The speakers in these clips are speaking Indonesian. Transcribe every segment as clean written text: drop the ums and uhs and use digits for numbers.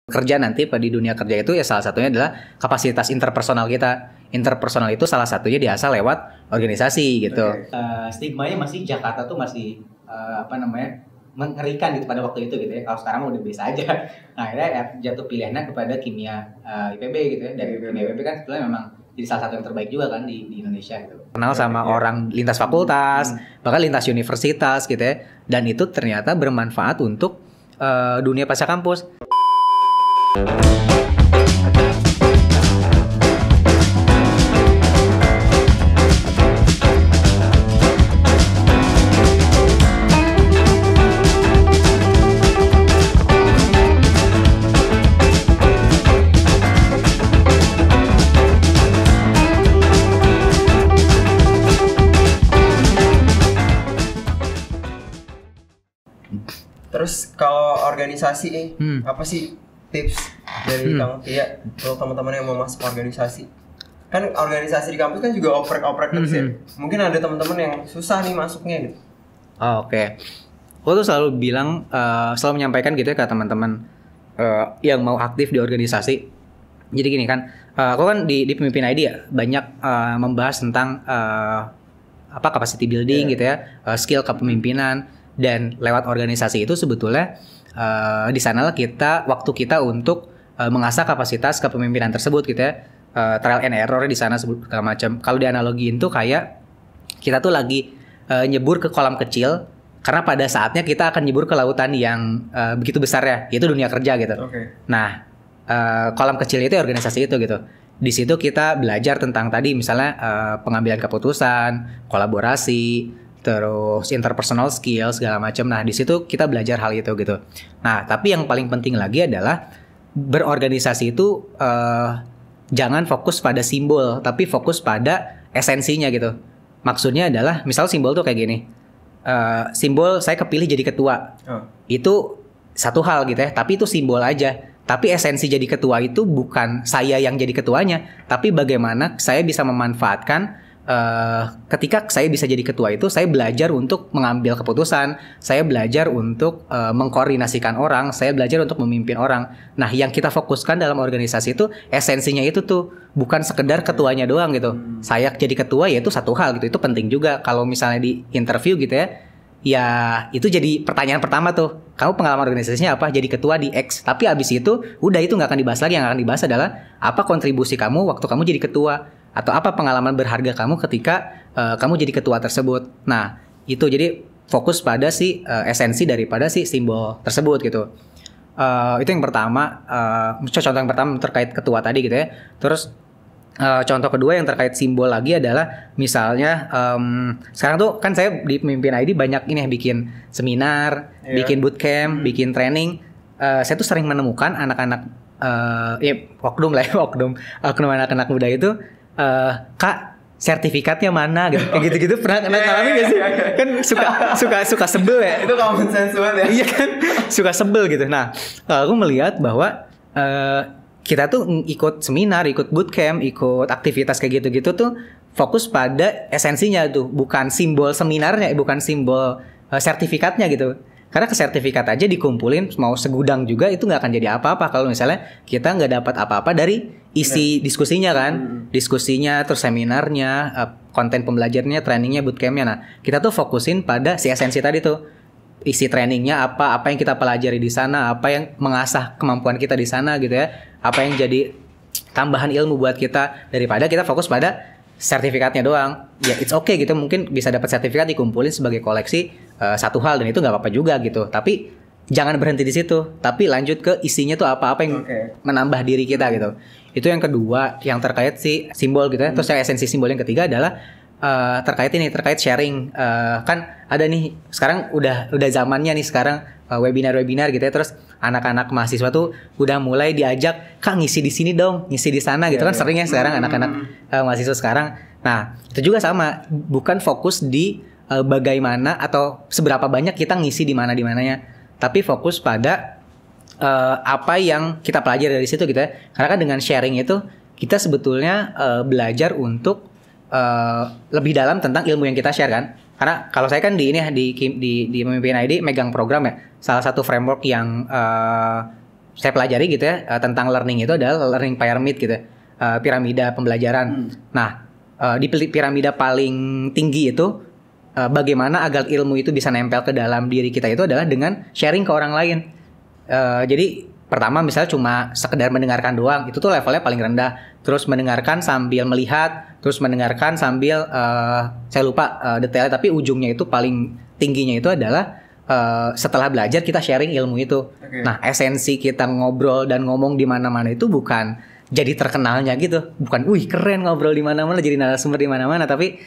kerja nanti di dunia kerja itu ya salah satunya adalah kapasitas interpersonal kita. Interpersonal itu salah satunya diasah lewat organisasi gitu. Stigmanya masih Jakarta tuh masih mengerikan gitu pada waktu itu gitu ya. Kalau sekarang udah biasa aja. Nah, akhirnya ya jatuh pilihannya kepada kimia IPB gitu ya. Dan kimia IPB kan sebetulnya memang jadi salah satu yang terbaik juga kan di Indonesia gitu. Kenal sama orang lintas fakultas, bahkan lintas universitas gitu ya. Dan itu ternyata bermanfaat untuk dunia pasca kampus. Terus kalau organisasi apa sih tips dari Kang Tia untuk teman-teman yang mau masuk organisasi? Kan organisasi di kampus kan juga oprek-oprek terus ya. Mungkin ada teman-teman yang susah nih masuknya gitu. Oke. Aku tuh selalu bilang, selalu menyampaikan gitu ya ke teman-teman yang mau aktif di organisasi. Jadi gini kan, aku kan di pemimpin ID ya banyak membahas tentang capacity building gitu ya, skill kepemimpinan. Dan lewat organisasi itu sebetulnya di sanalah waktu kita untuk mengasah kapasitas kepemimpinan tersebut gitu ya. Trial and error di sana segala macam. Kalau dianalogiin tuh kayak kita tuh lagi nyebur ke kolam kecil karena pada saatnya kita akan nyebur ke lautan yang begitu besar ya, yaitu dunia kerja gitu. Nah, kolam kecil itu organisasi itu gitu. Di situ kita belajar tentang tadi misalnya pengambilan keputusan, kolaborasi, terus interpersonal skill segala macam. Nah, di situ kita belajar hal itu gitu. Nah, tapi yang paling penting lagi adalah berorganisasi itu jangan fokus pada simbol, tapi fokus pada esensinya gitu. Maksudnya adalah, misal simbol tuh kayak gini. Simbol saya kepilih jadi ketua. Itu satu hal gitu ya, tapi itu simbol aja. Tapi esensi jadi ketua itu bukan saya yang jadi ketuanya, tapi bagaimana saya bisa memanfaatkan ketika saya bisa jadi ketua itu, saya belajar untuk mengambil keputusan, saya belajar untuk mengkoordinasikan orang, saya belajar untuk memimpin orang. Nah, yang kita fokuskan dalam organisasi itu esensinya itu tuh bukan sekedar ketuanya doang gitu. Saya jadi ketua ya itu satu hal gitu, itu penting juga. Kalau misalnya di interview gitu ya itu jadi pertanyaan pertama tuh. Kamu pengalaman organisasinya apa? Jadi ketua di X. Tapi abis itu udah itu nggak akan dibahas lagi. Yang akan dibahas adalah apa kontribusi kamu waktu kamu jadi ketua. Atau apa pengalaman berharga kamu ketika kamu jadi ketua tersebut. Nah, itu jadi fokus pada esensi daripada simbol tersebut gitu. Itu yang pertama, contoh yang pertama terkait ketua tadi gitu ya. Terus contoh kedua yang terkait simbol lagi adalah misalnya sekarang tuh kan saya di pemimpin ID banyak ini ya, bikin seminar, bikin bootcamp, bikin training. Saya tuh sering menemukan anak-anak oknum anak-anak muda itu Kak, sertifikatnya mana gitu. Kayak gitu-gitu pernah ngalamin gak sih? Kan suka sebel ya. Itu common sense banget ya. Iya kan? Suka sebel gitu. Nah, aku melihat bahwa kita tuh ikut seminar, ikut bootcamp, ikut aktivitas kayak gitu-gitu tuh fokus pada esensinya tuh, bukan simbol seminarnya, bukan simbol sertifikatnya gitu. Karena ke sertifikat aja dikumpulin mau segudang juga itu nggak akan jadi apa-apa kalau misalnya kita nggak dapat apa-apa dari isi diskusinya kan, diskusinya terus seminarnya, konten pembelajarannya, trainingnya, bootcampnya. Nah, kita tuh fokusin pada si esensi tadi tuh, isi trainingnya apa yang kita pelajari di sana, apa yang mengasah kemampuan kita di sana gitu ya, apa yang jadi tambahan ilmu buat kita daripada kita fokus pada sertifikatnya doang. Ya it's okay gitu, mungkin bisa dapat sertifikat dikumpulin sebagai koleksi satu hal dan itu nggak apa-apa juga gitu. Tapi jangan berhenti di situ, tapi lanjut ke isinya tuh apa yang menambah diri kita gitu. Itu yang kedua yang terkait simbol gitu ya. Terus yang esensi simbol yang ketiga adalah terkait sharing. Kan ada nih sekarang udah zamannya nih sekarang webinar gitu ya. Terus anak-anak mahasiswa tuh udah mulai diajak, Kak ngisi di sini dong, ngisi di sana gitu kan sering ya sekarang anak-anak mahasiswa sekarang. Nah, itu juga sama, bukan fokus di bagaimana atau seberapa banyak kita ngisi di mana-dimananya, tapi fokus pada apa yang kita pelajari dari situ gitu ya. Karena kan dengan sharing itu kita sebetulnya belajar untuk lebih dalam tentang ilmu yang kita share kan. Karena kalau saya kan di pemimpin ID megang program ya. Salah satu framework yang saya pelajari gitu ya tentang learning itu adalah learning pyramid gitu ya. Piramida pembelajaran. Nah, di piramida paling tinggi itu bagaimana agar ilmu itu bisa nempel ke dalam diri kita itu adalah dengan sharing ke orang lain. Jadi pertama misalnya cuma sekedar mendengarkan doang, itu tuh levelnya paling rendah. Terus mendengarkan sambil melihat, terus mendengarkan sambil saya lupa detailnya, tapi ujungnya itu paling tingginya itu adalah setelah belajar kita sharing ilmu itu. Nah, esensi kita ngobrol dan ngomong di mana-mana itu bukan jadi terkenalnya gitu, bukan wih keren ngobrol di mana-mana jadi narasumber di mana-mana, tapi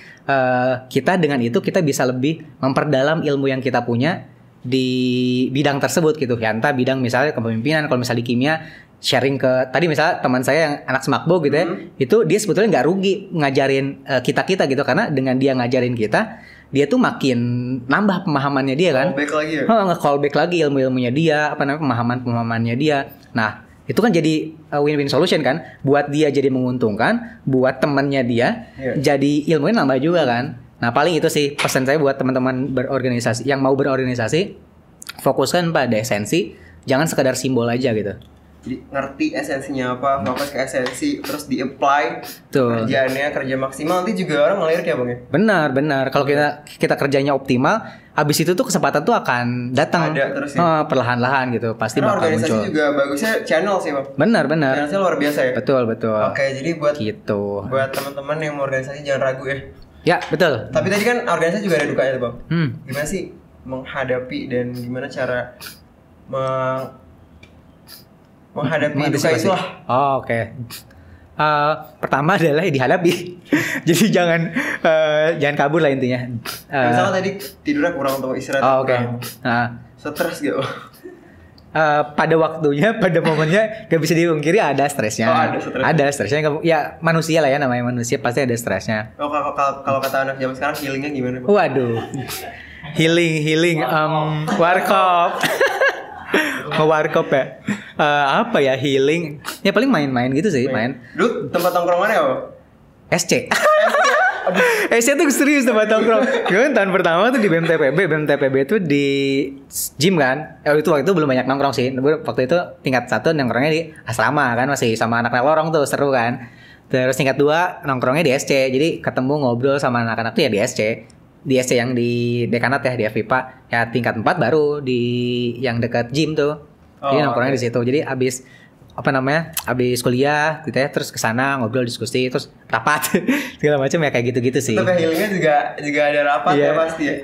kita dengan itu kita bisa lebih memperdalam ilmu yang kita punya di bidang tersebut gitu. Ya entah bidang misalnya kepemimpinan, kalau misalnya di kimia sharing ke tadi misalnya teman saya yang anak Semakbo gitu ya, itu dia sebetulnya nggak rugi ngajarin kita gitu, karena dengan dia ngajarin kita, dia tuh makin nambah pemahamannya dia kan. Callback lagi ya? Nge-callback lagi ilmu-ilmunya dia, apa namanya pemahamannya dia. Nah, itu kan jadi win-win solution kan. Buat dia jadi menguntungkan, buat temannya dia jadi ilmunya nambah juga kan. Nah, paling itu sih pesan saya buat teman-teman berorganisasi yang mau berorganisasi, fokuskan pada esensi, jangan sekedar simbol aja gitu. Jadi ngerti esensinya apa, fokus ke esensi, terus di-apply kerjaannya, kerja maksimal, nanti juga orang ngelirik ya Bang ya? Benar. Kalau kita kerjanya optimal, habis itu tuh kesempatan tuh akan datang. Ada terus ya? Perlahan-lahan gitu, pasti karena bakal organisasi muncul. juga bagusnya channel sih Bang. Benar. Channelnya luar biasa ya? Betul. Oke, jadi gitu. buat teman-teman yang mau organisasi jangan ragu ya. Ya, betul. Tapi tadi kan organisasi juga ada dukanya tuh Bang. Gimana sih menghadapi dan gimana cara menghadapi duka itu lah. Oke. Pertama adalah dihadapi. Jadi jangan kabur lah intinya. Misalnya tadi tidurnya kurang atau istirahat kurang. Stres gitu. Pada waktunya, pada momennya gak bisa dipungkiri ada stresnya. Ada stresnya. Ya manusia lah ya, namanya manusia pasti ada stresnya. Kalau kata anak zaman sekarang healingnya gimana Bang? Waduh. Healing warkop. Warkop ya. Apa ya healing? Ya paling main-main gitu sih, main. Dulu tempat tongkrongannya apa? SC. SC tuh serius tempat tongkrong. Gue tahun pertama tuh di BMTPB tuh di gym kan. Itu waktu itu belum banyak nongkrong sih. Waktu itu tingkat 1 nongkrongnya di asrama kan, masih sama anak-anak lorong tuh, seru kan. Terus tingkat 2 nongkrongnya di SC. Jadi ketemu ngobrol sama anak-anak tuh ya di SC. Di SC yang di dekanat ya, di FIPA. Ya tingkat 4 baru di yang dekat gym tuh. Jadi nongkrongnya di situ. Jadi abis kuliah gitu ya, terus kesana ngobrol, diskusi, terus rapat segala macam ya, kayak gitu-gitu sih. Tapi healingnya juga ada rapat ya pasti ya.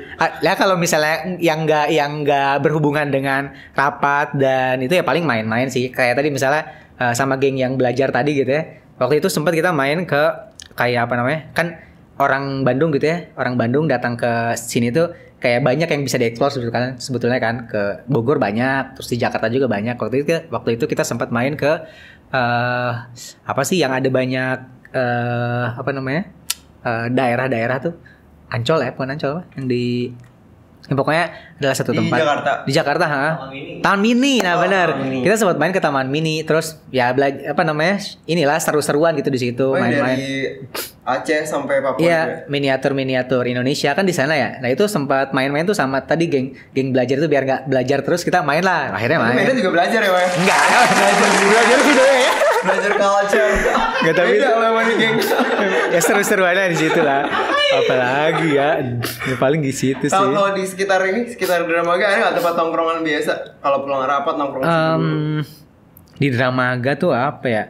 Ya kalau misalnya yang nggak berhubungan dengan rapat dan itu ya paling main-main sih. Kayak tadi misalnya sama geng yang belajar tadi gitu ya. Waktu itu sempat kita main ke kayak kan orang Bandung gitu ya, orang Bandung datang ke sini tuh kayak banyak yang bisa dieksplor sebetulnya kan, ke Bogor banyak, terus di Jakarta juga banyak. Waktu itu kita sempat main ke apa sih yang ada banyak daerah-daerah tuh, Ancol ya, bukan Ancol, pokoknya adalah satu tempat di Jakarta Taman Mini. Nah benar, kita sempat main ke Taman Mini, terus ya belajar inilah seru-seruan gitu di situ, main-main dari Aceh sampai Papua. Iya, miniatur Indonesia kan di sana ya. Nah itu sempat main-main tuh sama tadi geng belajar tuh, biar nggak belajar terus kita main lah. Akhirnya main. Mainnya juga belajar ya, Pak? Enggak, belajar juga ya. Belajar culture. Enggak, tapi sama nih geng. Ya seru-seruannya di situ lah. Apalagi ya paling di situ sih. Kalau di sekitar Dramaga ada nggak tempat tongkrongan biasa? Kalau pulang rapat nongkrong di Dramaga tuh apa ya?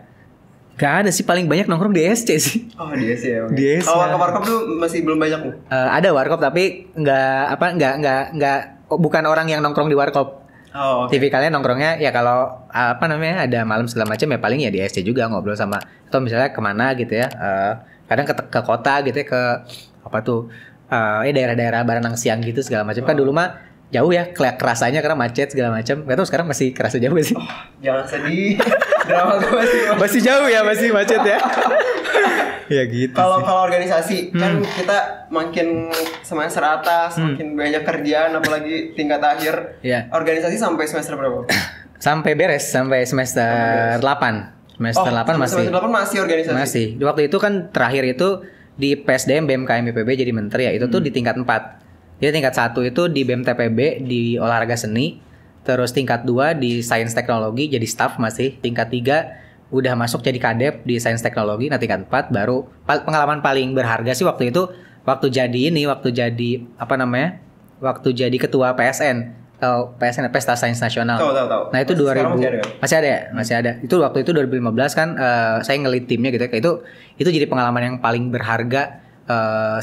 Gak ada sih, paling banyak nongkrong di SC sih. Oh di SC ya. Di SC. Kalau warkop tuh masih belum banyak nih. Ada warkop tapi bukan orang yang nongkrong di warkop. Tipikalnya nongkrongnya ya kalau ada malam segala macam ya paling ya di SC juga, ngobrol sama, atau misalnya kemana gitu ya. Kadang ke kota gitu ya, ke daerah-daerah Baranang Siang gitu segala macam. Kan dulu mah jauh ya kerasanya karena macet segala macam. Gak tau sekarang masih kerasa jauh gak sih? Jangan sedih. Drama gue masih jauh ya, masih macet ya. Ya gitu. Kalau organisasi kan kita makin semester atas, makin banyak kerjaan, apalagi tingkat akhir. Yeah. Organisasi sampai semester berapa? Sampai beres, sampai semester 8. Semester 8 masih. Semester 8 masih organisasi. Masih. Waktu itu kan terakhir itu di PSDM BMKM IPB jadi menteri ya. Itu tuh di tingkat 4. Jadi tingkat 1 itu di BMTPB di olahraga seni. Terus tingkat 2 di sains teknologi jadi staff masih. Tingkat 3 udah masuk jadi kadep di sains teknologi. Nah tingkat 4 baru pengalaman paling berharga sih waktu itu waktu jadi apa namanya? Waktu jadi ketua PSN atau PSN Pesta Sains Nasional. Tahu. Nah itu 2000 masih ada ya? Masih ada. Itu waktu itu 2015 kan saya ngelit timnya gitu ya. Itu jadi pengalaman yang paling berharga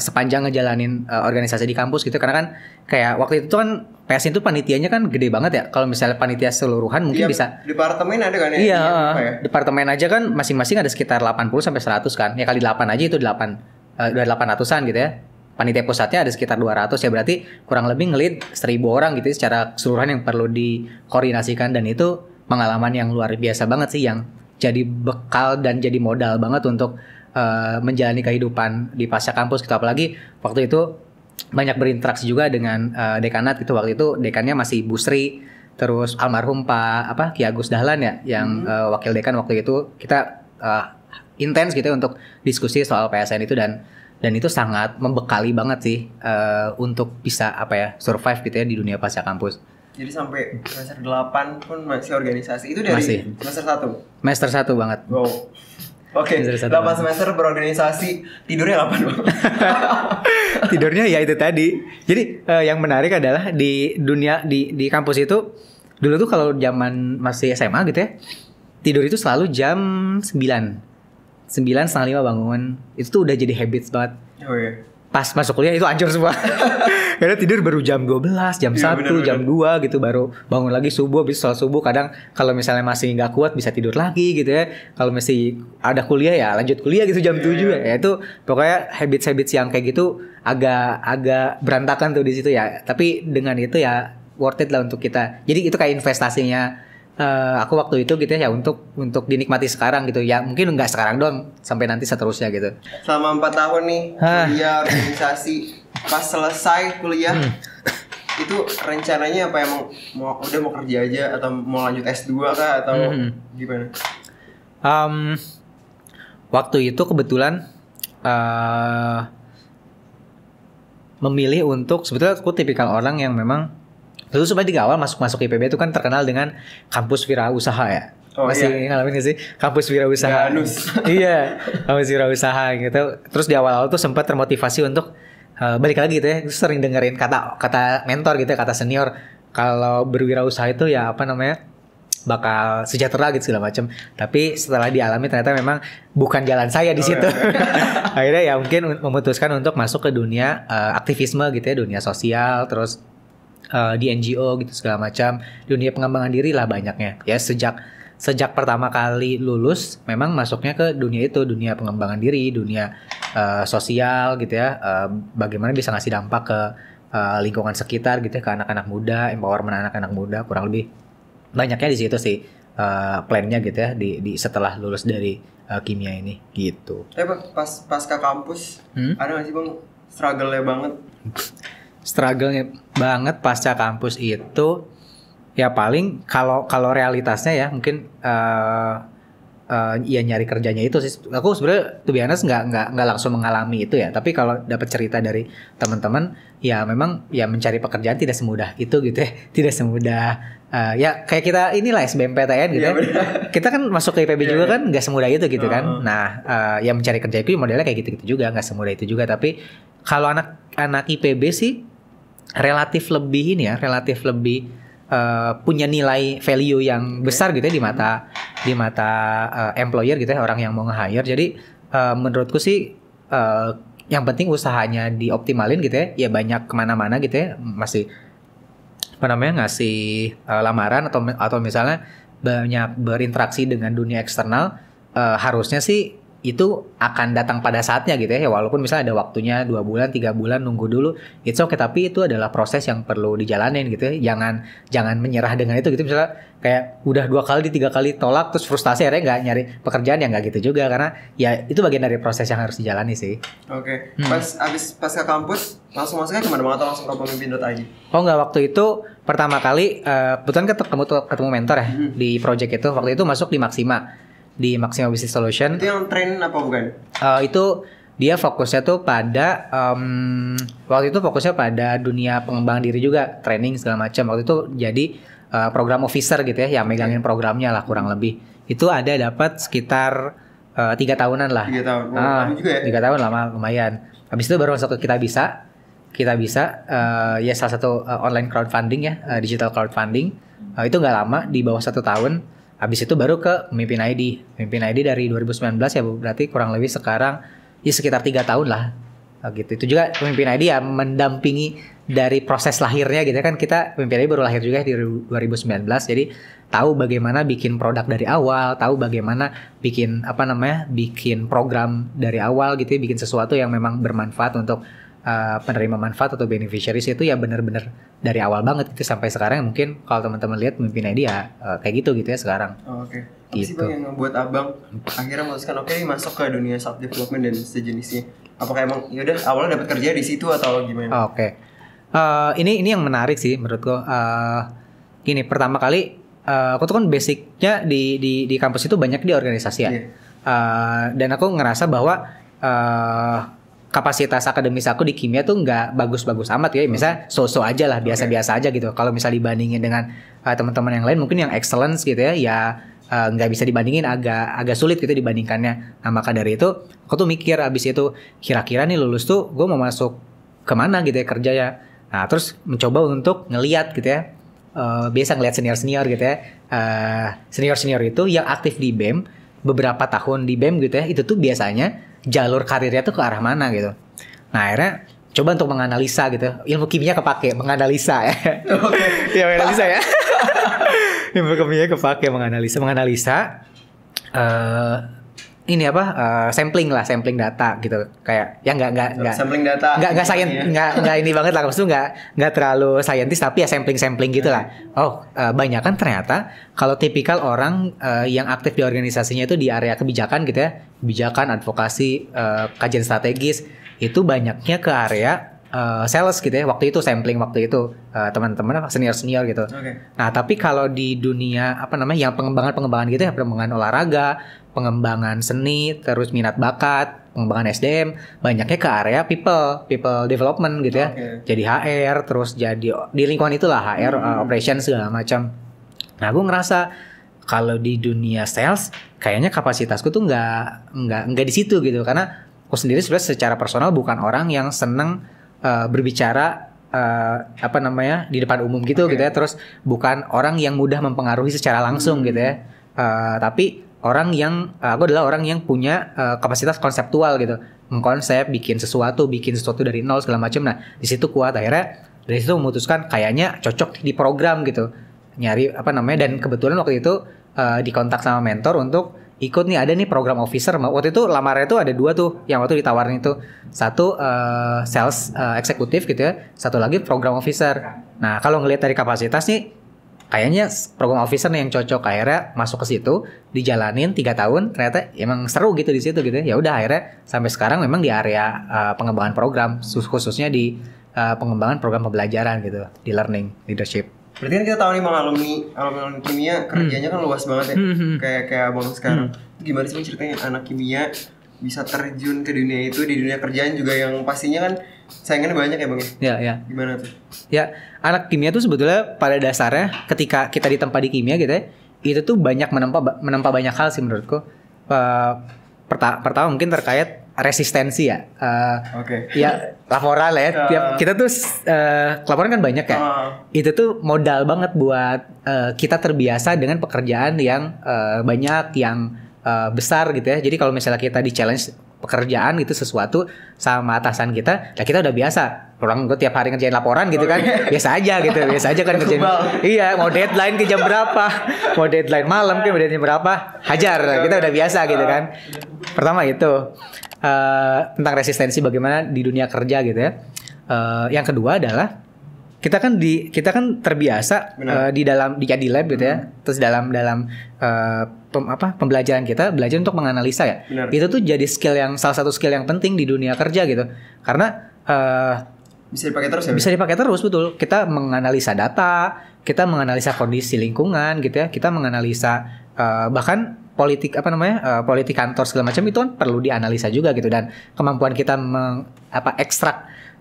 sepanjang ngejalanin organisasi di kampus gitu, karena kan kayak waktu itu kan PSN itu panitianya kan gede banget ya. Kalau misalnya panitia seluruhan mungkin bisa departemen ada kan ya? Iya, departemen aja kan masing-masing ada sekitar 80 sampai 100 kan. Ya kali 8 aja itu 8 udah 800-an gitu ya. Panitia pusatnya ada sekitar 200 ya, berarti kurang lebih ngelit 1000 orang gitu ya, secara keseluruhan yang perlu dikoordinasikan, dan itu pengalaman yang luar biasa banget sih yang jadi bekal dan jadi modal banget untuk menjalani kehidupan di pasca kampus gitu. Apalagi waktu itu banyak berinteraksi juga dengan dekanat gitu. Waktu itu dekannya masih Bu Sri, terus almarhum Ki Agus Dahlan ya yang wakil dekan waktu itu. Kita intens gitu ya untuk diskusi soal PSN itu, dan itu sangat membekali banget sih untuk bisa survive gitu ya di dunia pasca kampus. Jadi sampai semester 8 pun masih organisasi. Itu dari semester 1? Semester 1 banget. Wow. Oke, 8 semester berorganisasi, tidurnya kapan Bang? Tidurnya ya itu tadi. Jadi yang menarik adalah di dunia di kampus itu dulu tuh kalau zaman masih SMA gitu ya, tidur itu selalu jam 9:30 bangun. Itu tuh udah jadi habits banget. Oh iya. Pas masuk kuliah itu hancur semua. Karena tidur baru jam 12, jam 1, bener. Jam 2 gitu, baru bangun lagi subuh, habis sholat subuh. Kadang kalau misalnya masih nggak kuat bisa tidur lagi gitu ya. Kalau masih ada kuliah ya lanjut kuliah gitu jam 7 ya. Itu pokoknya habits yang kayak gitu agak berantakan tuh di situ ya. Tapi dengan itu ya worth it lah untuk kita. Jadi itu kayak investasinya aku waktu itu gitu ya, untuk dinikmati sekarang gitu ya. Mungkin nggak sekarang doang, sampai nanti seterusnya gitu. Selama 4 tahun nih kuliah organisasi, pas selesai kuliah itu rencananya apa, emang mau kerja aja atau mau lanjut S2 kah atau gimana? Waktu itu kebetulan memilih untuk, sebetulnya aku tipikal orang yang memang dulu sebenarnya di awal masuk IPB itu kan terkenal dengan kampus wirausaha ya. Masih ngalamin gak sih kampus wirausaha? Iya, kampus wirausaha gitu. Terus di awal-awal tuh sempat termotivasi untuk balik lagi gitu ya. Sering dengerin kata mentor gitu ya, kata senior, kalau berwirausaha itu ya bakal sejahtera gitu segala macam. Tapi setelah dialami ternyata memang bukan jalan saya di situ. Akhirnya ya mungkin memutuskan untuk masuk ke dunia aktivisme gitu ya, dunia sosial, terus di NGO gitu segala macam, dunia pengembangan diri lah banyaknya ya. Sejak pertama kali lulus memang masuknya ke dunia itu, dunia pengembangan diri, dunia sosial gitu ya, bagaimana bisa ngasih dampak ke lingkungan sekitar gitu ya, ke anak-anak muda, empowerment anak-anak muda, kurang lebih banyaknya di situ sih plannya gitu ya, di setelah lulus dari kimia ini gitu. Pasca kampus ada nggak sih Bang struggle-nya banget? Struggle-nya banget pasca kampus itu ya paling kalau realitasnya ya mungkin ya nyari kerjanya itu sih. Aku sebenarnya to be honest nggak langsung mengalami itu ya, tapi kalau dapat cerita dari teman-teman ya memang ya mencari pekerjaan tidak semudah itu gitu ya, tidak semudah ya kayak kita inilah SBMPTN gitu ya. Kita kan masuk ke IPB juga kan nggak semudah itu gitu kan. Nah ya mencari kerja itu modelnya kayak gitu-gitu juga, nggak semudah itu juga. Tapi kalau anak IPB sih relatif lebih punya nilai value yang besar gitu ya di mata employer gitu ya, orang yang mau nge-hire. Jadi menurutku sih yang penting usahanya dioptimalin gitu ya. Ya banyak kemana-mana gitu ya, masih ngasih lamaran atau misalnya banyak berinteraksi dengan dunia eksternal, harusnya sih itu akan datang pada saatnya gitu ya. Walaupun misalnya ada waktunya 2 bulan, 3 bulan nunggu dulu, it's okay, tapi itu adalah proses yang perlu dijalanin gitu ya. Jangan menyerah dengan itu gitu. Misalnya kayak udah 2 kali, 3 kali tolak terus frustasi akhirnya nggak nyari pekerjaan, ya nggak gitu juga, karena ya itu bagian dari proses yang harus dijalani sih. Oke. Pas ke kampus langsung masuknya kemana Bang, atau langsung ke pemimpin.id? Oh nggak, waktu itu pertama kali kebetulan ketemu mentor ya di project itu. Waktu itu masuk di Maxima Business Solution. Itu yang train apa bukan? Itu dia fokusnya tuh pada waktu itu fokusnya pada dunia pengembangan diri juga, training segala macam. Waktu itu jadi program officer gitu ya, yang megangin programnya lah kurang lebih. Itu ada dapat sekitar 3 tahunan lah. 3 tahun. Lama juga ya? 3 tahun lama, lumayan. Habis itu baru masuk ke Kita Bisa ya salah satu online crowdfunding ya, digital crowdfunding. Itu nggak lama, di bawah 1 tahun. Habis itu baru ke Pemimpin ID. Pemimpin ID dari 2019 ya, berarti kurang lebih sekarang ya sekitar 3 tahun lah. Gitu. Itu juga Pemimpin ID ya mendampingi dari proses lahirnya gitu kan. Kita Pemimpin ID baru lahir juga di 2019. Jadi tahu bagaimana bikin produk dari awal, tahu bagaimana bikin bikin program dari awal gitu ya, bikin sesuatu yang memang bermanfaat untuk penerima manfaat atau beneficiaries. Itu ya benar-benar dari awal banget gitu sampai sekarang. Mungkin kalau teman-teman lihat Pemimpin ID ya kayak gitu ya sekarang. Oke. Apa sih Bang yang membuat Abang akhirnya memutuskan masuk ke dunia self development dan sejenisnya? Apakah emang yaudah awalnya dapat kerja di situ atau gimana? Oke. Ini yang menarik sih menurutku. Gini, pertama kali aku tuh kan basicnya di kampus itu banyak di organisasi ya. Dan aku ngerasa bahwa kapasitas akademis aku di kimia tuh nggak bagus-bagus amat ya. Misalnya so-so aja lah, biasa-biasa aja gitu. Kalau misal dibandingin dengan teman-teman yang lain, mungkin yang excellence gitu ya nggak bisa dibandingin, agak sulit gitu dibandingkannya. Nah maka dari itu aku tuh mikir abis itu, kira-kira nih lulus tuh gue mau masuk kemana gitu ya kerjanya. Nah terus mencoba untuk ngeliat gitu ya, biasa ngeliat senior gitu ya, senior itu yang aktif di BEM beberapa tahun di BEM gitu ya, itu tuh biasanya jalur karirnya tuh ke arah mana gitu. Nah akhirnya coba untuk menganalisa gitu, ilmu kimia kepake menganalisa ya. Ya menganalisa ya. Ilmu kimia kepake menganalisa sampling data gitu, kayak ya nggak sampling data nggak nggak ini banget lah, maksudnya nggak terlalu saintis, tapi ya sampling gitu lah. Banyak kan ternyata kalau tipikal orang yang aktif di organisasinya itu di area kebijakan gitu ya, kebijakan, advokasi, kajian strategis, itu banyaknya ke area sales gitu ya. Waktu itu sampling teman-teman senior gitu. Nah tapi kalau di dunia yang pengembangan gitu ya, pengembangan olahraga, pengembangan seni, terus minat bakat, pengembangan SDM, banyaknya ke area people development gitu ya. Jadi HR, terus jadi di lingkungan itulah HR, operation segala macam. Nah gue ngerasa kalau di dunia sales kayaknya kapasitasku tuh nggak di situ gitu, karena aku sendiri sebenarnya secara personal bukan orang yang seneng berbicara di depan umum gitu ya, terus bukan orang yang mudah mempengaruhi secara langsung gitu ya, tapi aku adalah orang yang punya kapasitas konseptual gitu, mengkonsep, bikin sesuatu dari nol segala macam. Nah di situ kuat, akhirnya dari situ memutuskan kayaknya cocok di program gitu, nyari dan kebetulan waktu itu dikontak sama mentor untuk ikut nih, ada nih program officer. Waktu itu lamarnya tuh ada 2 tuh, yang waktu ditawarin itu, satu sales eksekutif gitu ya, satu lagi program officer. Nah kalau ngelihat dari kapasitas nih, kayaknya program officer nih yang cocok. Akhirnya masuk ke situ, dijalanin 3 tahun, ternyata emang seru gitu di situ gitu ya. Udah akhirnya sampai sekarang memang di area pengembangan program, khususnya di pengembangan program pembelajaran gitu, di learning leadership. Berarti kan kita tahu nih Bang, alumni kimia kerjanya kan luas banget ya. Kayak Abang sekarang. Gimana sih ceritanya anak kimia bisa terjun ke dunia itu, di dunia kerjaan juga yang pastinya kan saingannya banyak ya Bang ya? Ya. Gimana tuh? Ya, anak kimia tuh sebetulnya pada dasarnya ketika kita ditempa di kimia gitu ya, itu tuh banyak menempa banyak hal sih menurutku. Pertama mungkin terkait resistensi ya. Ya laporan lah ya. Kita tuh laporan kan banyak ya. Itu tuh modal banget buat kita terbiasa dengan pekerjaan yang banyak, yang besar gitu ya. Jadi kalau misalnya kita di challenge pekerjaan gitu, sesuatu sama atasan kita, ya kita udah biasa. Orang gue tiap hari ngerjain laporan gitu kan, biasa aja kan ngerjain. Iya, mau deadline ke jam berapa, mau deadline malam ke deadline berapa, hajar. Kita udah biasa gitu kan. Pertama itu tentang resistensi bagaimana di dunia kerja gitu ya. Yang kedua adalah kita kan terbiasa di lab gitu ya. Terus dalam pembelajaran kita belajar untuk menganalisa ya. Itu tuh jadi salah satu skill yang penting di dunia kerja gitu. Karena bisa dipakai terus ya? Bisa dipakai terus, betul. Kita menganalisa data, kita menganalisa kondisi lingkungan gitu ya. Kita menganalisa bahkan politik politik kantor segala macam itu kan perlu dianalisa juga gitu, dan kemampuan kita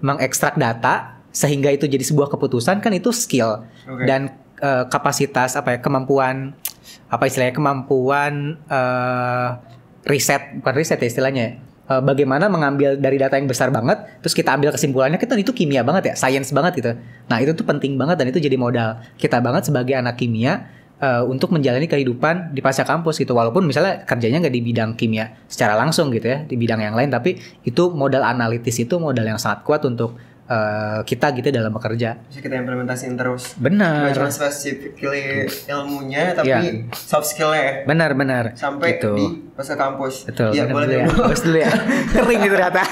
mengekstrak data sehingga itu jadi sebuah keputusan kan itu skill. Dan kapasitas apa ya, kemampuan apa istilahnya, kemampuan riset, bukan riset ya istilahnya. Bagaimana mengambil dari data yang besar banget, terus kita ambil kesimpulannya, kita itu kimia banget ya, science banget gitu. Nah itu tuh penting banget dan itu jadi modal kita banget sebagai anak kimia untuk menjalani kehidupan di pasca kampus gitu. Walaupun misalnya kerjanya nggak di bidang kimia secara langsung gitu ya, di bidang yang lain, tapi itu modal analitis, itu modal yang sangat kuat untuk kita gitu dalam bekerja. Bisa kita implementasiin terus. Benar. Gak cuma specifically ilmunya, tapi soft skillnya ya. Benar. Sampai gitu. di pasca kampus. Betul. Iya, boleh dulu ya. Bagus dulu ya. Kering gitu ternyata.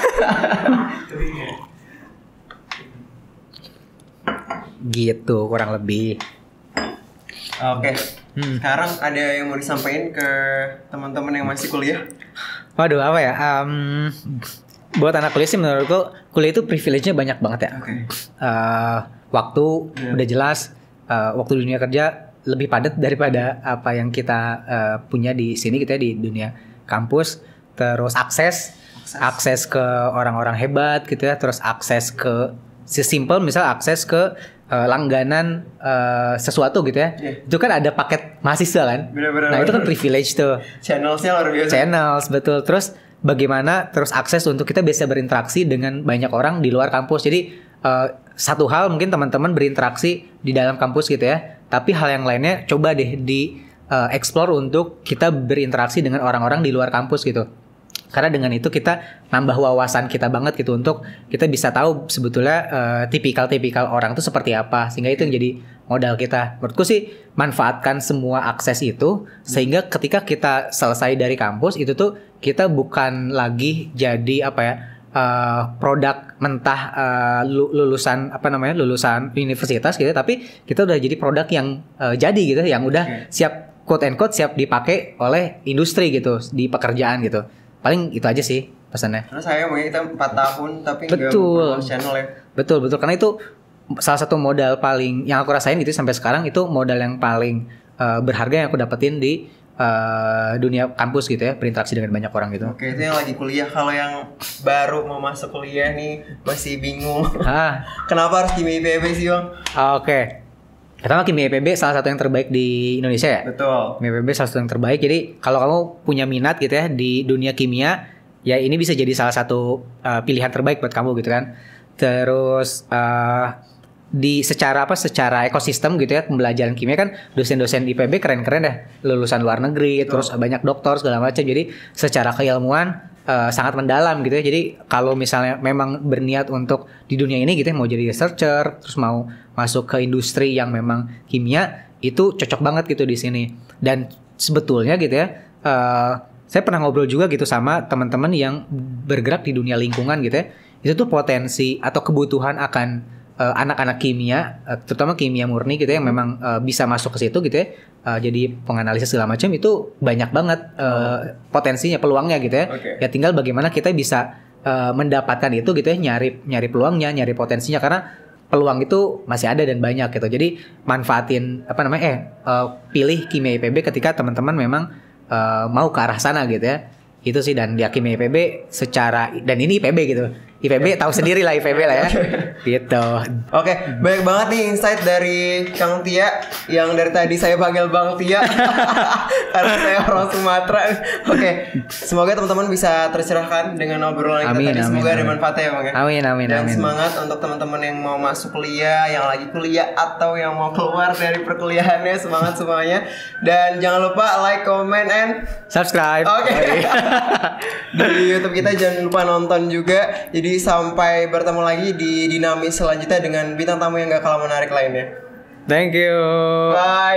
Gitu kurang lebih. Oke. Sekarang ada yang mau disampaikan ke teman-teman yang masih kuliah? Waduh, apa ya? Buat anak kuliah sih menurutku kuliah itu privilege-nya banyak banget ya. Waktu udah jelas, waktu dunia kerja lebih padat daripada apa yang kita punya di sini gitu ya, di dunia kampus. Terus akses ke orang-orang hebat gitu ya, terus akses ke sesimpel misal akses ke langganan sesuatu gitu ya. Itu kan ada paket mahasiswa kan. Nah itu kan privilege tuh. Channelsnya luar biasa. Channels betul. Terus bagaimana terus akses untuk kita bisa berinteraksi dengan banyak orang di luar kampus. Jadi satu hal mungkin teman-teman berinteraksi di dalam kampus gitu ya, tapi hal yang lainnya coba deh di explore untuk kita berinteraksi dengan orang-orang di luar kampus gitu. Karena dengan itu kita nambah wawasan kita banget gitu, untuk kita bisa tahu sebetulnya tipikal-tipikal orang itu seperti apa, sehingga itu yang jadi modal kita. Menurutku sih manfaatkan semua akses itu sehingga ketika kita selesai dari kampus itu tuh kita bukan lagi jadi apa ya, produk mentah lulusan lulusan universitas gitu, tapi kita udah jadi produk yang jadi gitu, yang udah siap quote and quote siap dipakai oleh industri gitu di pekerjaan gitu. Paling itu aja sih pesannya. Karena saya mungkin kita 4 tahun tapi nggak Betul. channel ya. Betul karena itu salah satu modal paling yang aku rasain gitu sampai sekarang, itu modal yang paling berharga yang aku dapetin di dunia kampus gitu ya, berinteraksi dengan banyak orang gitu. Oke, itu yang lagi kuliah. Kalau yang baru mau masuk kuliah nih masih bingung. Kenapa harus kimia IPB sih, Bang? Oke. Pertama, kimia IPB salah satu yang terbaik di Indonesia ya. Betul. Kimia IPB salah satu yang terbaik. Jadi kalau kamu punya minat gitu ya di dunia kimia, ya ini bisa jadi salah satu pilihan terbaik buat kamu gitu kan. Terus di secara ekosistem gitu ya, pembelajaran kimia kan dosen-dosen IPB keren-keren dah, lulusan luar negeri. Betul. Terus banyak doktor segala macam. Jadi secara keilmuan sangat mendalam gitu ya. Jadi kalau misalnya memang berniat untuk di dunia ini gitu ya, mau jadi researcher, terus mau masuk ke industri yang memang kimia, itu cocok banget gitu di sini. Dan sebetulnya gitu ya, saya pernah ngobrol juga gitu sama teman-teman yang bergerak di dunia lingkungan gitu ya. Itu tuh potensi atau kebutuhan akan anak-anak kimia, terutama kimia murni gitu ya, yang memang bisa masuk ke situ gitu ya, jadi penganalisis segala macam, itu banyak banget potensinya, peluangnya gitu ya. Ya tinggal bagaimana kita bisa mendapatkan itu gitu ya, nyari peluangnya, nyari potensinya, karena peluang itu masih ada dan banyak gitu. Jadi manfaatin pilih kimia IPB ketika teman-teman memang mau ke arah sana gitu ya. Itu sih, dan di kimia IPB secara, dan ini IPB gitu. IPB tahu sendiri lah, IPB lah ya. Gitu. Oke, banyak banget nih insight dari Kang Tia, yang dari tadi saya panggil Bang Tia karena saya orang Sumatera. Oke, semoga teman-teman bisa tercerahkan dengan obrolan kita tadi. Semoga ada manfaatnya ya, Bang. Amin. Dan semangat untuk teman-teman yang mau masuk kuliah, yang lagi kuliah atau yang mau keluar dari perkuliahannya, semangat semuanya. Dan jangan lupa like, comment, and subscribe. Oke. Di YouTube kita jangan lupa nonton juga. Jadi sampai bertemu lagi di Dinamis selanjutnya dengan bintang tamu yang gak kalah menarik lainnya. Thank you. Bye.